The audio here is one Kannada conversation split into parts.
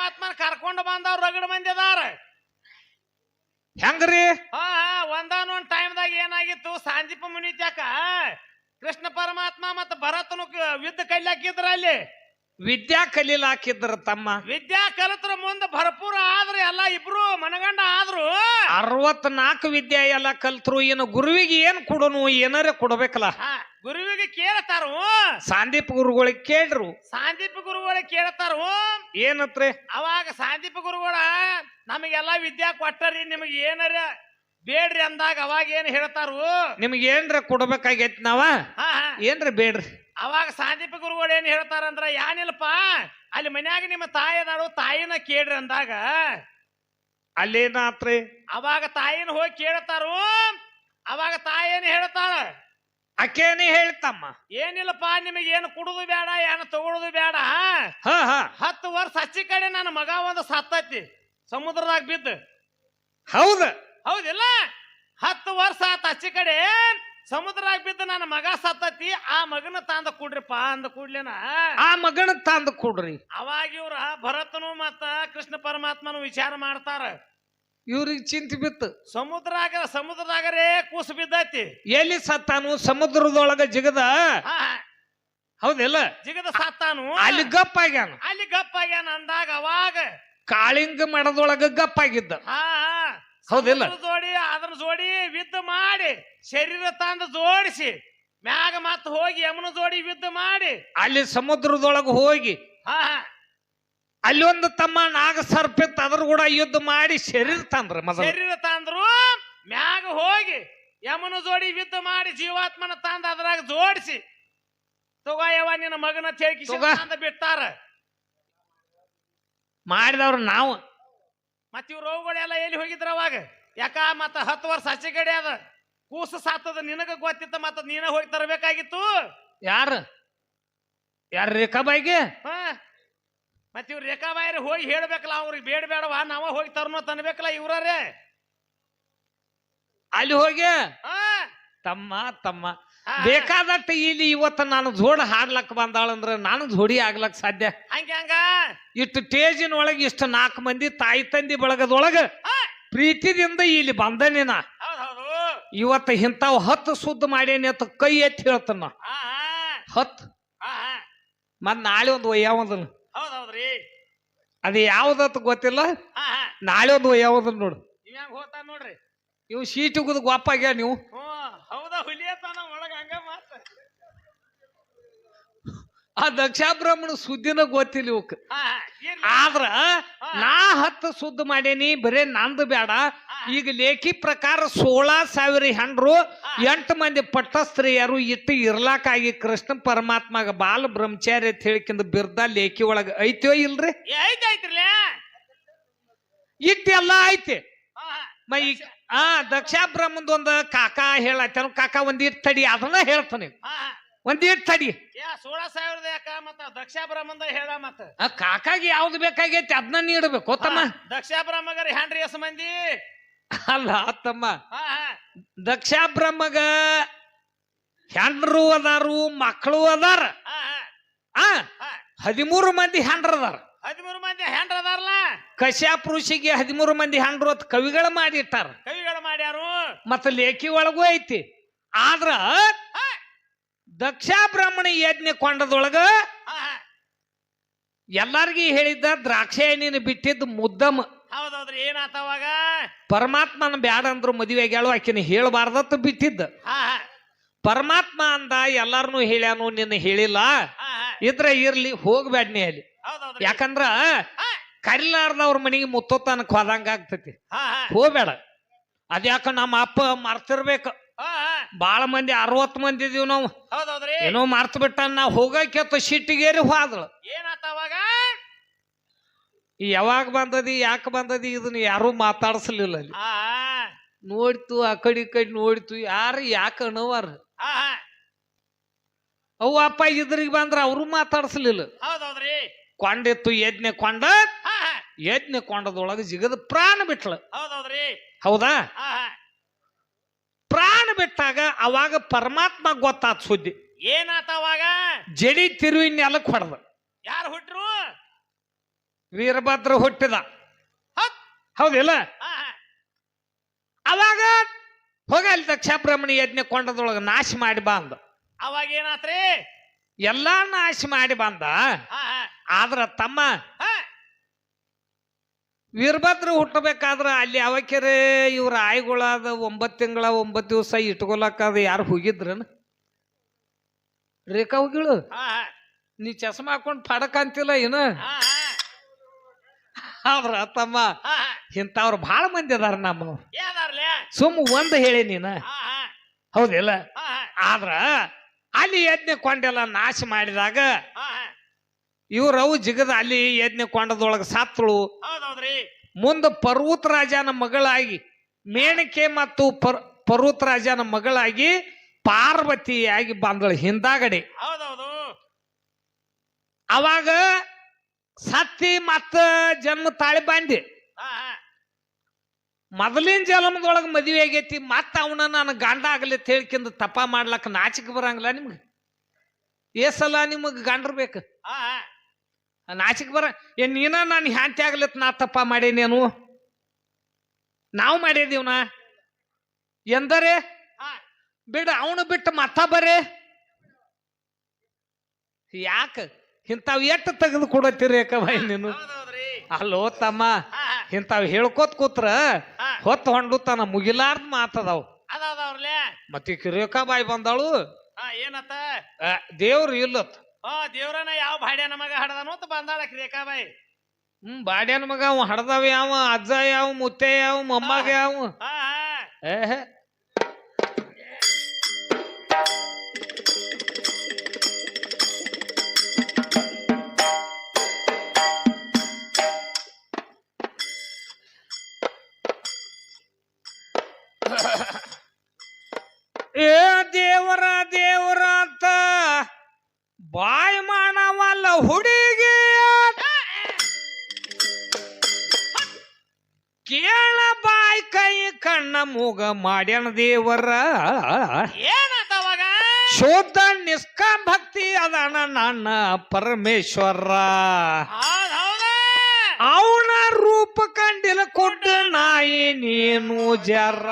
ಪರಮಾತ್ಮನ ಕರ್ಕೊಂಡು ಬಂದವ್ರು ರಗಡ ಮಂದಿ ಅದಾರ. ಹೆಂಗ್ರಿ? ಒಂದಾನೊಂದ್ ಟೈಮ್ದಾಗ ಏನಾಗಿತ್ತು, ಸಾಂದೀಪ ಮುನಿತ್ಯಾಕ ಕೃಷ್ಣ ಪರಮಾತ್ಮ ಮತ್ತ ಭರತನು ಯುದ್ಧ ಕೈಲಾಕಿದ್ರ ಅಲ್ಲಿ. ವಿದ್ಯಾ ಕಲೀಲಾಕಿದ್ರ ತಮ್ಮ. ವಿದ್ಯಾ ಕಲಿತ್ರ ಮುಂದೆ ಭರಪೂರ ಆದ್ರೆ ಎಲ್ಲ ಇಬ್ರು ಮನಗಂಡ ಆದ್ರು. 64 ವಿದ್ಯೆ ಎಲ್ಲ ಕಲ್ತ್ರು. ಏನು ಗುರುವಿಗೆ ಏನ್ ಕೊಡೋನು? ಏನಾರ ಕೊಡ್ಬೇಕಲ್ಲ. ಗುರುವಿಗೆ ಕೇಳ್ತಾರು. ಸಾಂದೀಪ ಗುರುಗಳಿಗೆ ಕೇಳ್ರು. ಸಾಂದೀಪ ಗುರುಗಳಿಗೆ ಕೇಳ್ತಾರು. ಏನತ್ರಿ? ಅವಾಗ ಸಾಂದೀಪ ಗುರುಗಳ ನಮಗೆಲ್ಲಾ ವಿದ್ಯಾ ಕೊಟ್ಟರಿ, ನಿಮಗೆ ಏನಾರ ಬೇಡ್ರಿ ಅಂದಾಗ ಅವಾಗ ಏನ್ ಹೇಳ್ತಾರು? ನಿಮ್ಗೆ ಏನ್ರ ಕೊಡ್ಬೇಕಾಗೈತಿ ನಾವ, ಏನ್ರ ಬೇಡ್ರಿ. ಅವಾಗ ಸಾಂದೀಪ ಗುರುಗಳು ಏನ್ ಹೇಳ್ತಾರಂದ್ರ, ಯಾನಿಲ್ಲಪ್ಪ ಅಲ್ಲಿ ಮನ್ಯಾಗ ನಿಮ್ಮ ತಾಯಿ ಅದಾಳು, ತಾಯಿನ ಕೇಳ್ರಿ ಅಂದಾಗ ಅಲ್ಲೇನಾತ್ರಿ? ಅವಾಗ ತಾಯಿನ ಹೋಗಿ ಕೇಳ್ತಾರು. ಅವಾಗ ತಾಯಿ ಏನ್ ಹೇಳ್ತಾಳ? ಅಕ್ಕೇನೆ ಹೇಳ್ತಮ್ಮ, ಏನಿಲ್ಲಪ್ಪ ನಿಮಗೆ ಏನು ಕುಡುದು ಬೇಡ, ಏನು ತಗೊಳುದು ಬೇಡ. 10 ವರ್ಷ ಹಚ್ಚಿ ಕಡೆ ನನ್ನ ಮಗ ಒಂದು ಸತ್ತೈತಿ ಸಮುದ್ರದಾಗ ಬಿದ್ದು. ಹೌದ ಹೌದಿಲ್ಲ? 10 ವರ್ಷ ಆತ ಹಚ್ಚಿ ಕಡೆ ಸಮುದ್ರದಾಗ ಬಿದ್ದು ನನ್ನ ಮಗ ಸತ್ತತಿ. ಆ ಮಗನ ತಂದ ಕೊಡ್ರಿಪ್ಪ ಅಂದ ಕೂಡ್ಲೇನ ಆ ಮಗನ ತಂದ ಕೊಡ್ರಿ. ಅವಾಗ ಇವ್ರ ಭರತನು ಮತ್ತ ಕೃಷ್ಣ ಪರಮಾತ್ಮನು ವಿಚಾರ ಮಾಡ್ತಾರ. ಇವ್ರಿಗೆ ಚಿಂತೆ ಬಿತ್ತು. ಸಮುದ್ರದಾಗರೇ ಕೂಸು ಬಿದ್ದೈತಿ. ಎಲ್ಲಿ ಸತ್ತಾನು? ಸಮುದ್ರದೊಳಗ ಜಿಗದ. ಹೌದಿಲ್ಲ? ಜಿಗದ ಸತ್ತಾನು. ಅಲ್ಲಿ ಗಪ್ಪಾಗ್ಯಾನ. ಅಲ್ಲಿ ಗಪ್ಪಾಗ್ಯಾನ ಅಂದಾಗ ಅವಾಗ ಕಾಳಿಂಗ ಮಡದೊಳಗ ಗಪ್ಪಾಗಿದ್ದ. ಹೌದಿಲ್ಲ? ಅದನ್ನ ಜೋಡಿ ಯುದ್ಧ ಮಾಡಿ ಶರೀರ ತಂದು ಜೋಡಿಸಿ ಮ್ಯಾಗ ಮತ್ತ ಹೋಗಿ ಯಮನ ಜೋಡಿ ಯುದ್ಧ ಮಾಡಿ ಅಲ್ಲಿ ಸಮುದ್ರದೊಳಗ ಹೋಗಿ ಅಲ್ಲಿ ಒಂದು ತಮ್ಮ ನಾಗ ಸರ್ಪಿತ್ ಅದ್ರ ಕೂಡ ಯುದ್ಧ ಮಾಡಿ ಶರೀರ ತಂದ್ರ. ಶರೀರ ತಂದ್ರು. ಮ್ಯಾಗ ಹೋಗಿ ಯಮನ ಜೋಡಿ ಯುದ್ಧ ಮಾಡಿ ಜೀವಾತ್ಮನ ತಂದ ಅದ್ರಾಗ ಜೋಡಿಸಿ ತಗೋಯವ ನಿನ್ನ ಮಗನ ಚೇಕಿಸಿ ತಂದ ಬಿಟ್ಟಾರ. ಮಾಡಿದವ್ರು ನಾವು. ಮತ್ತ ಇವ್ ರೋಗಗಳೆಲ್ಲ ಎಲ್ಲಿ ಹೋಗಿದ್ರ ಅವಾಗ? ಯಾಕ ಮತ್ತ 10 ವರ್ಷ ಹಚ್ಚಿಗಡೆ ಅದ ಕೂಸು ಸಾತದ, ನಿನಗ ಗೊತ್ತಿತ್ತ, ಮತ್ತ ನೀನ ಹೋಗಿ ತರಬೇಕಾಗಿತ್ತು. ಯಾರು ರೇಖಾಬಾಯಿಗೆ? ಮತ್ತ ಇವ್ರ ರೇಖಾಬಾಯಿ ಹೋಗಿ ಹೇಳ್ಬೇಕಲ್ಲ, ಅವ್ರಿಗೆ ಬೇಡ ಬೇಡವಾ ನಾವ ಹೋಗಿ ತರ್ನೋ ತನ್ಬೇಕಲ್ಲ ಇವ್ರೇ. ಅಲ್ಲಿ ಹೋಗಿ ತಮ್ಮ ತಮ್ಮ ಬೇಕಾದಟ್ಟ ಇಲ್ಲಿ ಇವತ್ತ ನಾನು ಜೋಡ ಹಾಡ್ಲಕ್ ಬಂದಾಳಂದ್ರ ನಾನು ಜೋಡಿ ಆಗ್ಲಕ್ ಸಾಧ್ಯ? ಹಂಗ ಇಷ್ಟು ಟೇಜಿನೊಳಗೆ ಇಷ್ಟು 4 ಮಂದಿ ತಾಯಿ ತಂದಿ ಬಳಗದೊಳಗ ಪ್ರೀತಿದಿಂದ ಇಲ್ಲಿ ಬಂದನೇನ. ಇವತ್ತ ಇಂಥವ್ 10 ಸುದ್ದ ಮಾಡೇನಿ ಅಂತ ಕೈ ಎತ್ತಿ ಹೇಳ್ತಾನ. 10 ಮತ್ ನಾಳೆ ಒಂದು ಒಯ್ಯಾವದನ್. ಹೌದೌದ್ರಿ. ಅದು ಯಾವ್ದತ್ ಗೊತ್ತಿಲ್ಲ. ನಾಳೆ ಒಂದು ಒಯ್ಯಾವದನ್ ನೋಡು. ಹೋಗ್ತಾನ ನೋಡ್ರಿ. ಇವ್ ಸೀಟ್ ಉಗದ್ ಗೊಪ್ಪಾಗ್ಯ ನೀವು. ಹೌದಾ? ಹುಲಿಯತಾನ ಒಳಗ ಹಂಗ ಮಾತ. ಆ ದಕ್ಷಾಬ್ರಾಹ್ಮಣ ಸುದ್ದಿನ ಗೊತ್ತಿಲ್ಲ ಇವಕ್. ಆದ್ರ ನಾ 10 ಸುದ್ದ ಮಾಡೇನಿ, ಬರೇ ನಂದು ಬೇಡ. ಈಗ ಲೇಖಿ ಪ್ರಕಾರ 16,000 ಹೆಂಡ್ರು, 8 ಮಂದಿ ಪಟ್ಟಸ್ತ್ರೀಯರು ಇಟ್ಟು ಇರ್ಲಾಕಾಗಿ ಕೃಷ್ಣ ಪರಮಾತ್ಮಗ ಬಾಲ ಬ್ರಹ್ಮಚಾರಿ ಅಂತ ಹೇಳಿಕಿಂದ ಬಿರ್ದ ಲೇಖಿ ಒಳಗ ಐತೋ ಇಲ್ರಿ? ಇಟ್ಟೆಲ್ಲ ಐತಿ. ದಕ್ಷಾಬ್ರಹ್ಮಂದ ಒಂದು ಕಾಕ ಹೇಳತ್ತೇನು, ಕಾಕ ಒಂದಿಟ್ಟು ತಡಿ, ಅದನ್ನ ಹೇಳ್ತಾನೆ. ಒಂದಿಟ್ಟು ತಡಿ. 16,000 ಯಾಕ ಮತ್ತ ದಕ್ಷಾಬ್ರಹ್ಮಂದ ಹೇಳ. ಮತ್ತ ಕಾಕಾಗಿ ಯಾವ್ದು ಬೇಕಾಗೈತಿ ಅದನ್ನ ನೀಡಬೇಕು ತಮ್ಮ. ದಕ್ಷಾಬ್ರಹ್ಮಗರ ಹೆಂಡ್ರಿ ಎಸ್ ಮಂದಿ ಅಲ್ಲ ತಮ್ಮ. ದಕ್ಷಾಬ್ರಹ್ಮಗ ಹೆಂಡ್ರು ಅದಾರು, ಮಕ್ಕಳು ಅದಾರ. 13 ಮಂದಿ ಹೆಂಡ್ರ ಅದಾರ. 13 ಮಂದಿ ಹೆಂಡ್ರ ಅದಾರಲ್ಲ. ಕಶ್ಯಪ ಋಷಿಗೆ 13 ಮಂದಿ ಹೆಂಡ್ರು ಅಂತ ಕವಿಗಳು ಮಾಡಿಟ್ಟಾರ. ಕವಿಗಳು ಮಾಡ್ಯಾರು. ಮತ್ತ ಲೇಖಿ ಒಳಗೂ ಐತಿ. ಆದ್ರ ದಕ್ಷಾಬ್ರಾಹ್ಮಣ ಯಜ್ಞ ಕೊಂಡದೊಳಗ ಎಲ್ಲಾರ್ಗಿ ಹೇಳಿದ್ದ ದ್ರಾಕ್ಷಿ ಹಣ್ಣಿನ ಬಿಟ್ಟಿದ್ದು ಮುದ್ದಮ್ಮ. ಹೌದೌದ್ರಿ. ಏನಾತ ಅವಾಗ? ಪರಮಾತ್ಮನ ಬ್ಯಾಡ ಅಂದ್ರು ಮದುವೆ ಆಗ್ಯಾಳು, ಆಕಿನ ಹೇಳಬಾರ್ದತ್ ಬಿಟ್ಟಿದ್ದ. ಪರಮಾತ್ಮ ಅಂದ ಎಲ್ಲಾರನು ಹೇಳ್ಯಾನು, ನಿನ್ನ ಹೇಳಿಲ್ಲ, ಇದ್ರ ಇರ್ಲಿ, ಹೋಗ್ಬ್ಯಾಡ್ನಿ ಅಲ್ಲಿ. ಯಾಕಂದ್ರ ಕರಿಲಾರ್ದವ್ರ ಮನೆಗೆ ಮುತ್ತೋತನಕ್ ಹೋದಂಗ ಆಗ್ತತಿ. ಹೋಗ್ಬೇಡ. ಅದ್ಯಾಕ ನಮ್ಮ ಅಪ್ಪ ಮರ್ತಿರ್ಬೇಕು. ಬಾಳ ಮಂದಿ 60 ಮಂದಿ ಇದೀವ್ ನಾವು. ಏನೋ ಮರ್ತ ಬಿಟ್ಟ. ನಾ ಹೋಗಕ್ಕೆತ್ತ ಸಿಟ್ಟಿಗೇರಿ ಹೋದಳು. ಏನಾತ ಅವಾಗ? ಯಾವಾಗ ಬಂದದಿ, ಯಾಕೆ ಬಂದದಿ, ಇದನ್ನ ಯಾರು ಮಾತಾಡ್ಸಲಿಲ್ಲ ಅಲ್ಲಿ. ನೋಡ್ತು ಆ ಕಡೆ ಈ ಕಡೆ ನೋಡ್ತು, ಯಾರು ಯಾಕೆ ಅನ್ನೋವಾರ. ಅವು ಅಪ್ಪ ಇದ್ರಿಗೆ ಬಂದ್ರ ಅವರು ಮಾತಾಡ್ಸಲಿಲ್ಲ. ಕೊಂಡಿತ್ತು ಯಜ್ಞ ಕೊಂಡ. ಯಜ್ಞ ಕೊಂಡದೊಳಗ ಜಿಗದ ಪ್ರಾಣ ಬಿಟ್ಲ. ಹೌದಾ? ಪ್ರಾಣ ಬಿಟ್ಟಾಗ ಅವಾಗ ಪರಮಾತ್ಮ ಗೊತ್ತಾತ್ ಸುದ್ದಿ. ಏನಾತ ಅವಾಗ? ಜಡಿ ತಿರುವಿ ನೆಲಕ್ ಹೊಡೆದ. ಯಾರು ಹುಟ್ರು? ವೀರಭದ್ರ ಹುಟ್ಟಿದ. ಹೌದ್. ಹೌದಿಲ್ಲ? ಹಾ, ಹಾ. ಅವಾಗ ಹೋಗ ಅಲ್ಲಿ ದಕ್ಷ ಬ್ರಹ್ಮಣಿ ಯಜ್ಞ ಕೊಂಡದೊಳಗ ನಾಶ ಮಾಡಿ ಬಾ ಅಂದ. ಅವಾಗ ಏನಾತ್ರಿ? ಎಲ್ಲಾ ನಾಶ ಮಾಡಿ ಬಂದ. ಹಾ, ಹಾ. ಆದ್ರ ತಮ್ಮ ಹಾ. ವೀರಭದ್ರ ಹುಟ್ಟಬೇಕಾದ್ರ ಅಲ್ಲಿ ಅವಕ್ಕೆರೆ ಇವ್ರ ಆಯ್ಗಳಾದ 9 ತಿಂಗಳ 9 ದಿವಸ ಇಟ್ಕೊಲಕ್ಕಾದ ಯಾರು ಹೋಗಿದ್ರನ? ರೇಖಾ ಹೋಗಿಳು. ಹಾ, ಹಾ. ನೀ ಚಸ್ಮಾ ಹಾಕೊಂಡ್ ಫಡಕ್ ಅಂತಿಲ್ಲ ಏನು? ಹಾ, ಹಾ. ಆದ್ರ ತಮ್ಮ ಹಾ, ಹಾ. ಇಂಥವ್ರು ಬಹಳ ಮಂದಿ ಅದಾರ ನಮ್ಮ. ಯಾವ್ದಾರ್ಲೆ? ಸುಮ್ ಒಂದ್ ಹೇಳಿ ನೀನ. ಹಾ, ಹಾ. ಹೌದಿಲ್ಲ? ಹಾ, ಹಾ. ಆದ್ರ ಅಲ್ಲಿ ಯಜ್ಞ ಕೊಂಡೆಲ್ಲ ನಾಶ ಮಾಡಿದಾಗ ಹಾ, ಹಾ. ಇವ್ರವು ಜಿಗದ ಅಲ್ಲಿ ಯಜ್ಞ ಕೊಂಡದೊಳಗ ಸತ್ಳು. ಹೌದೌದ್ರಿ. ಮುಂದ ಪರ್ವತ ರಾಜನ ಮಗಳಾಗಿ ಮೇಣಕೆ ಮತ್ತು ಪರ್ವತ ರಾಜನ ಮಗಳಾಗಿ ಪಾರ್ವತಿಯಾಗಿ ಬಂದಳು ಹಿಂದಾಗಡೆ. ಹೌದೌದು. ಅವಾಗ ಸತ್ತಿ ಮತ್ತ ಜನ್ಮ ತಾಳಿ ಬಂದಿ. ಹಾ, ಹಾ. ಮೊದಲಿನ ಜನ್ಮದೊಳಗ ಮದುವೆ ಆಗೈತಿ. ಮತ್ತ ಅವನ ನಾನು ಗಂಡ ಆಗಲಿ ಹೇಳ್ಕಿಂದ ತಪ್ಪ ಮಾಡ್ಲಕ್ಕ ನಾಚಿಕೆ ಬರಂಗಿಲ್ಲ ನಿಮ್ಗೆ? ಏಸಲ್ಲ ನಿಮಗ್ ಗಂಡ್ರ ಬೇಕು? ಹಾ, ಹಾ. ನಾಚಿಕೆ ಬರ ಏನ್ ನೀನ ನಾನು ಹ್ಯಾಂತಿ ಆಗ್ಲತ್ ನಾ ತಪ್ಪ ಮಾಡೇನೇನು? ನಾವು ಮಾಡಿದೀವ್ನ ಎಂದರೆ ಹಾ. ಬಿಡ ಅವನು ಬಿಟ್ಟು ಮತ್ತ ಬರೇ ಯಾಕ ಇಂಥವ್ ಎಟ್ಟು ತೆಗೆದು ಕೊಡತ್ತೀರಿ ಯಾಕಬಾಯಿ ನೀನು? ಹೌದೌದ್ರಿ. ಅಲ್ಲೋ ತಮ್ಮ, ಹಾ, ಹಾ. ಇಂಥವ್ ಹೇಳ್ಕೋತ್ ಕೂತ್ರ ಹಾ. ಹೊತ್ತು ಹೊಂಡು ತನ ಮುಗಿಲಾರ್ದ ಮಾತದಾವ್. ಅದಾವ್ರಲೆ. ಮತ್ತೆ ರೇಖಾಬಾಯಿ ಬಂದಾಳು. ಹಾ, ಏನತ್ತ? ದೇವ್ರು ಇಲ್ಲತ್. ದೇವ್ರನ ಯಾವ ಭಾಡ್ಯ ನಮಗ ಹಡದನು ಅಂತ ಬಂದಾಳಕ್ ರೇಖಾಬಾಯಿ. ಬಾಡ್ಯಾನ ಮಗ ಅವ ಹಡ್ದವ ಯಾವ, ಅಜ್ಜ ಯಾವ, ಮುತ್ತೆ ಯಾವ, ಮೊಮ್ಮಗ ಯಾವ. ಹಾ, ಹಾ. ಏಹ್ ಏ ದೇವರ ದೇವರ ಅಂತ ಬಾಯ್ ಮಾಡವಲ್ಲ ಹುಡುಗಿ ಕೇಳ ಬಾಯ್ ಕೈ ಕಣ್ಣ ಮೂಗ ಮಾಡ್ಯಾನ ದೇವರ. ಏನತ್ತ ಅವಾಗ? ಶುದ್ಧ ನಿಷ್ಕಾಮ ಭಕ್ತಿ ಅದಾನ ನನ್ನ ಪರಮೇಶ್ವರ. ಅವನ ರೂಪ ಕಂಡಿಲ್ಲ ಕೊಟ್ಟು ನಾಯಿ ನೀನು ಜರ.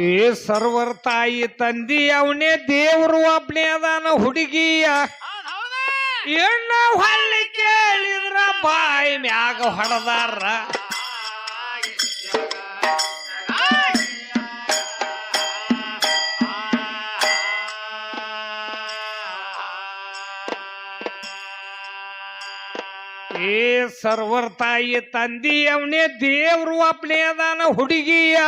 ಏ ಸರ್ವರ್ ತಾಯಿ ತಂದಿ ಅವನೇ ದೇವರು ಒಬ್ನೇ ಅದಾನ ಹುಡುಗಿಯ. ಎಣ್ಣ ಹೊಳ್ಳಿ ಕೇಳಿದ್ರ ಬಾಯಿ ಮ್ಯಾಗ ಹೊಡೆದಾರ. ಏ ಸರ್ವರ್ ತಾಯಿ ತಂದಿ ಅವನೇ ದೇವ್ರು ಒಬ್ನೇ ಅದಾನ ಹುಡುಗಿಯ.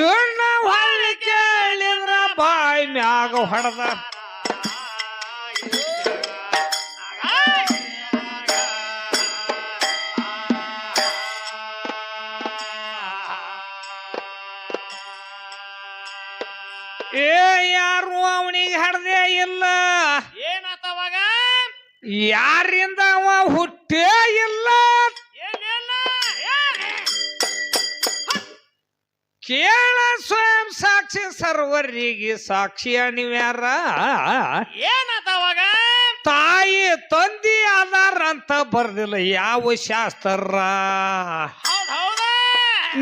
ಎಣ್ಣ ಹೊಳ್ಳಿ ಕೇಳಿದ್ರ ಬಾಯಿ ಮ್ಯಾಗ ಹೊಡೆದ. ಏ ಯಾರು ಅವನಿಗೆ ಹಡ್ದೇ ಇಲ್ಲ. ಏನಾತವಾಗ? ಯಾರಿಂದ ಅವ ಹುಟ್ಟೇ ಇಲ್ಲ. ಕೇಳ ಸ್ವಯಂ ಸಾಕ್ಷಿ ಸರ್ವರಿಗೆ ಸಾಕ್ಷಿ ಅನಿವ್ಯಾರ. ಏನಾತವಾಗ? ತಾಯಿ ತಂದಿ ಅದಾರಂತ ಬರ್ದಿಲ್ಲ ಯಾವ ಶಾಸ್ತ್ರ.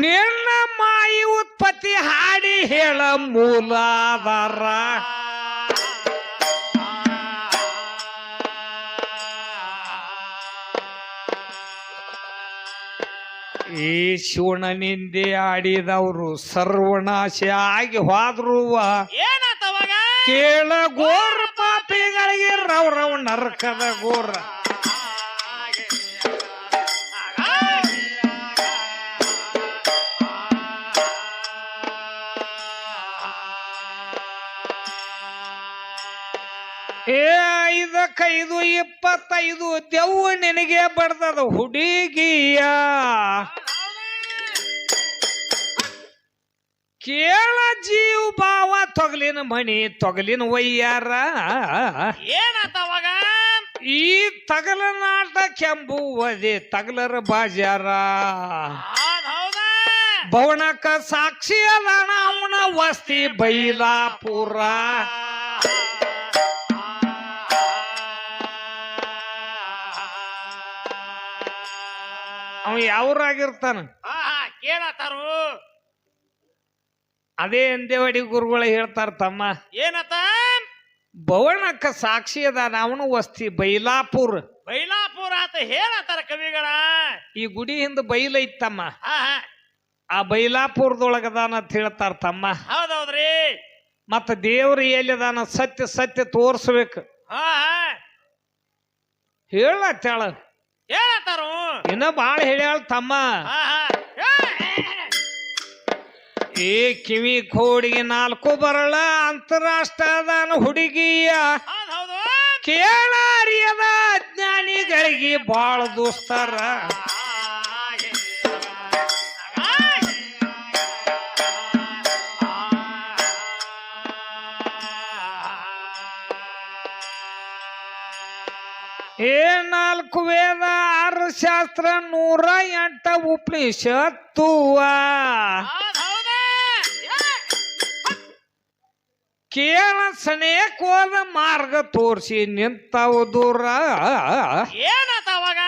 ನಿನ್ನ ಮಾಯಿ ಉತ್ಪತ್ತಿ ಹಾಡಿ ಹೇಳ ಮೂಲ ಆಧಾರ. ಈ ಶಿವಣನಿಂದೆ ಆಡಿದವರು ಸರ್ವನಾಶ ಆಗಿ ಹೋದ್ರುವ. ಏನಾತವಾಗ? ಕೇಳ ಗೋರ ಪಾಪಿಗಳಿಗೆ ರವ್ರವ್ ನರಕದ ಗೋರ. ಏ 5 25 ದೆವ್ವ ನಿನಗೆ ಬಡ್ದದ ಹುಡುಗಿಯ. ಕೇಳ ಜೀವ ಭಾವ ತೊಗಲಿನ ಮಣಿ ತೊಗಲಿನ ವಯ್ಯಾರ. ಏನಾತವಾಗ? ಈ ತಗಲ ನಾಟ ಕೆಂಬುವದೆ ತಗಲರ ಬಾಜಾರ. ಭವನಕ್ಕ ಸಾಕ್ಷಿ ಅದಾನ ಅವನ ವಸ್ತಿ ಬೈಲಾಪುರ. ಅವ ಯಾವ್ರಾಗಿರ್ತಾನ ಕೇಳತ್ತಾರು. ಅದೇ ಎಂದೇವಡಿ ಗುರುಗಳು ಹೇಳ್ತಾರ ತಮ್ಮ, ಏನತ್ತ? ಭವನಕ್ಕ ಸಾಕ್ಷಿ ಅದಾನ ಅವನು ವಸ್ತಿ ಬೈಲಾಪುರ. ಬೈಲಾಪುರ ಅಂತ ಹೇಳತ್ತಾರ ಕವಿಗಳ. ಈ ಗುಡಿ ಹಿಂದ ಬೈಲೈತಮ್ಮ, ಆ ಬೈಲಾಪುರದೊಳಗದಾನ ಅಂತ ಹೇಳ್ತಾರ ತಮ್ಮ. ಹೌದೌದ್ರಿ. ಮತ್ತ ದೇವ್ರ ಎಲ್ಲಿದಾನ ಸತ್ಯ ಸತ್ಯ ತೋರ್ಸ್ಬೇಕು ಹೇಳತ್ತಾಳ. ಹೇಳತ್ತಾರು. ಇನ್ನ ಬಾಳ ಹೇಳ್ಯಾಳ ತಮ್ಮ. ಏ ಕಿವಿ ಕೋಡಿಗೆ 4 ಬರಳ ಅಂತಾರಾಷ್ಟ್ರದಾನ ಹುಡುಗಿಯ ಕೇಳಾರಿಯದ ಅಜ್ಞಾನಿಗಳಿಗೆ ಬಾಳ ದೋಸ್ತಾರ. ಏ 4 ವೇದ 6 ಶಾಸ್ತ್ರ 108 ಉಪನಿಷತ್ತುವ ಕೇಳ ಸನೇಕೋದ ಮಾರ್ಗ ತೋರಿಸಿ ನಿಂತಾವು ದೂರ. ಏನತ್ತವಾಗ?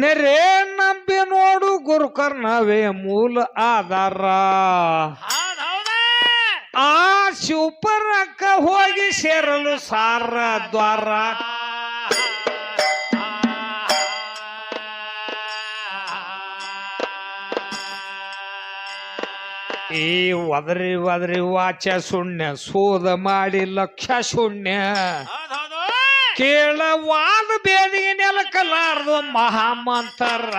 ನೆರೆ ನಂಬಿ ನೋಡು ಗುರುಕರ್ಣವೇ ಮೂಲ ಆಧಾರ. ಆ ಶಿವಪರಕ್ಕ ಹೋಗಿ ಸೇರಲು ಸಾರ ದ್ವಾರ. ಈ ಒದರಿ ಒದರಿ ವಾಚ ಶೂನ್ಯ ಶೋಧ ಮಾಡಿ ಲಕ್ಷ ಶೂನ್ಯ. ಕೇಳವಾದ ಬೇದಿಗೆ ನೆಲಕಲಾರ್ದು ಮಹಾಮಂತರ.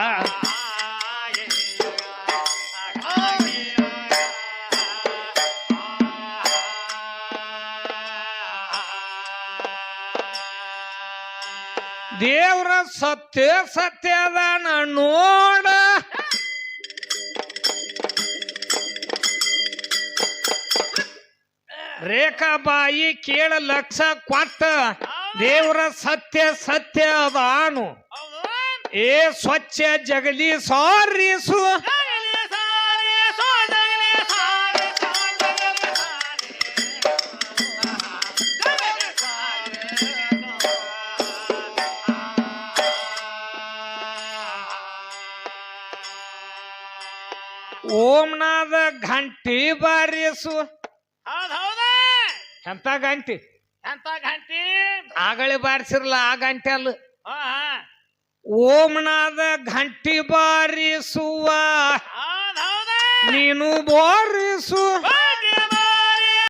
ದೇವ್ರ ಸತ್ಯ ಸತ್ಯದಾನ ನೋಡ. ರೇಖಾಬಾಯಿ ಕೇಳ ಲಕ್ಷ ಕೊಟ್ಟ ದೇವ್ರ ಸತ್ಯ ಸತ್ಯ ಅದಾನು. ಏ ಸ್ವಚ್ಛ ಜಗಲಿ ಸಾರಿಸು. ಓಂನಾದ ಘಂಟಿ ಬಾರಿಸು. ಎಂತ ಗಂಟಿ? ಎಂತ ಗಂಟಿ? ಆಗಳೆ ಬಾರಿಸಿರ್ಲ ಆ ಗಂಟೆ ಅಲ್ಲ. ಓಂನಾದ ಘಂಟಿ ಬಾರಿಸುವ ನೀನು ಬಾರಿಸು.